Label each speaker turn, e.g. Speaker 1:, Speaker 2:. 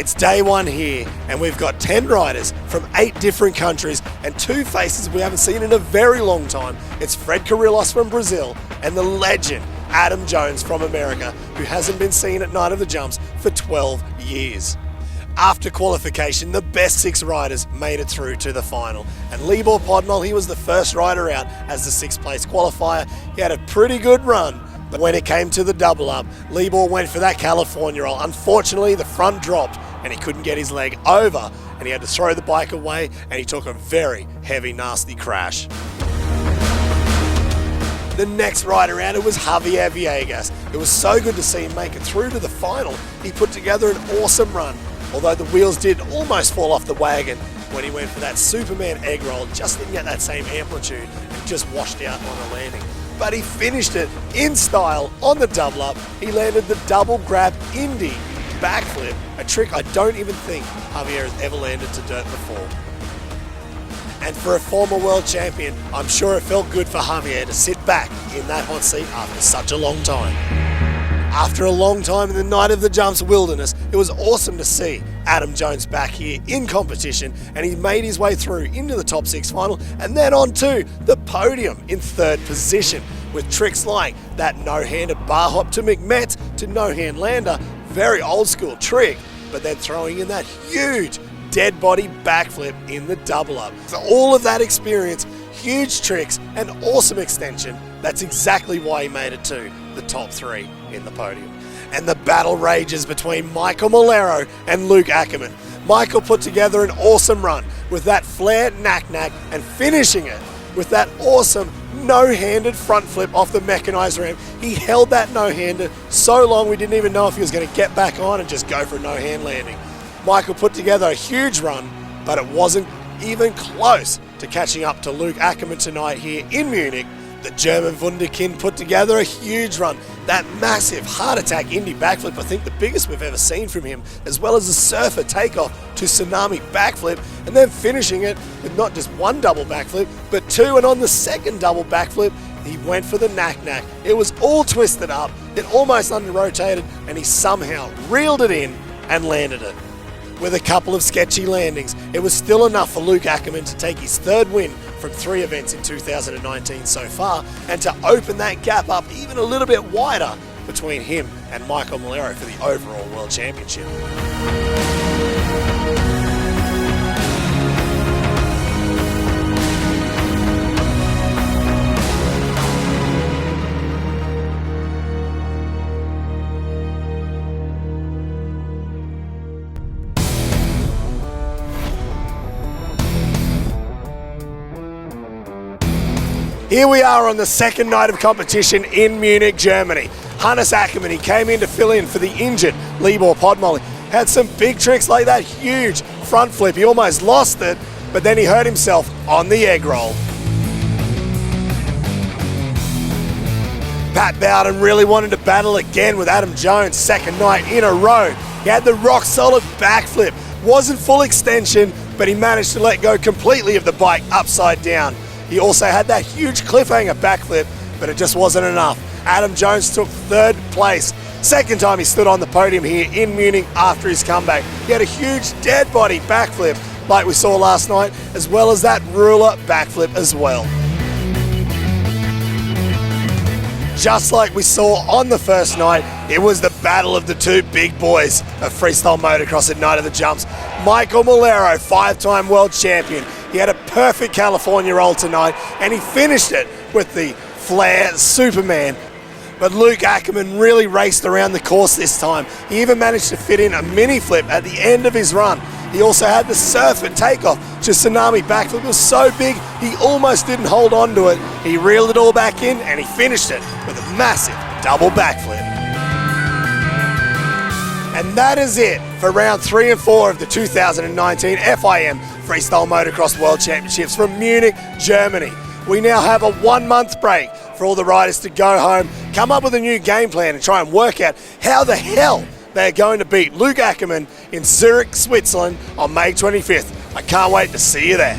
Speaker 1: It's day one here, and we've got 10 riders from 8 different countries and 2 faces we haven't seen in a very long time. It's Fred Carrillos from Brazil and the legend Adam Jones from America, who hasn't been seen at Night of the Jumps for 12 years. After qualification, the best 6 riders made it through to the final. And Libor Podmol, he was the first rider out as the 6th place qualifier. He had a pretty good run, but when it came to the double up, Libor went for that California roll. Unfortunately, the front dropped and he couldn't get his leg over, and he had to throw the bike away, and he took a very heavy, nasty crash. The next rider out, it was Javier Vegas. It was so good to see him make it through to the final. He put together an awesome run, although the wheels did almost fall off the wagon when he went for that Superman egg roll. Just didn't get that same amplitude and just washed out on the landing. But he finished it in style on the double up. He landed the double grab Indy backflip, a trick I don't even think Javier has ever landed to dirt before. And for a former world champion, I'm sure it felt good for Javier to sit back in that hot seat after such a long time. After a long time in the Night of the Jumps wilderness, it was awesome to see Adam Jones back here in competition, and he made his way through into the top 6 final and then on to the podium in 3rd position with tricks like that no-handed bar hop to McMet to no-hand lander, very old school trick, but then throwing in that huge dead body backflip in the double up. So all of that experience, huge tricks, and awesome extension, that's exactly why he made it to the top 3 in the podium. And the battle rages between Michael Molero and Luc Ackermann. Michael put together an awesome run with that flare knack and finishing it with that awesome no-handed front flip off the mechanized ramp. He held that no-hander so long we didn't even know if he was going to get back on and just go for a no-hand landing. Michael put together a huge run, but it wasn't even close to catching up to Luc Ackermann tonight here in Munich. The German Wunderkind put together a huge run. That massive heart attack Indy backflip, I think the biggest we've ever seen from him, as well as a surfer takeoff to tsunami backflip, and then finishing it with not just 1 double backflip, but 2, and on the 2nd double backflip, he went for the knack. It was all twisted up, it almost under-rotated, and he somehow reeled it in and landed it. With a couple of sketchy landings, it was still enough for Luc Ackermann to take his 3rd win from 3 events in 2019 so far, and to open that gap up even a little bit wider between him and Michael Molero for the overall World Championship. Here we are on the 2nd night of competition in Munich, Germany. Hannes Ackermann, he came in to fill in for the injured Libor Podmol. Had some big tricks like that huge front flip. He almost lost it, but then he hurt himself on the egg roll. Pat Bowden really wanted to battle again with Adam Jones, 2nd night in a row. He had the rock solid backflip. Wasn't full extension, but he managed to let go completely of the bike upside down. He also had that huge cliffhanger backflip, but it just wasn't enough. Adam Jones took 3rd place. 2nd time he stood on the podium here in Munich after his comeback. He had a huge dead body backflip like we saw last night, as well as that ruler backflip as well. Just like we saw on the first night, it was the battle of the 2 big boys of freestyle motocross at Night of the Jumps. Michael Molero, 5-time world champion. He had a perfect California roll tonight, and he finished it with the flare Superman. But Luc Ackermann really raced around the course this time. He even managed to fit in a mini flip at the end of his run. He also had the surfer takeoff to tsunami backflip. It was so big, he almost didn't hold on to it. He reeled it all back in, and he finished it with a massive double backflip. And that is it for round 3 and 4 of the 2019 FIM Freestyle Motocross World Championships from Munich, Germany. We now have a 1-month break for all the riders to go home, come up with a new game plan and try and work out how the hell they're going to beat Luc Ackermann in Zurich, Switzerland on May 25th. I can't wait to see you there.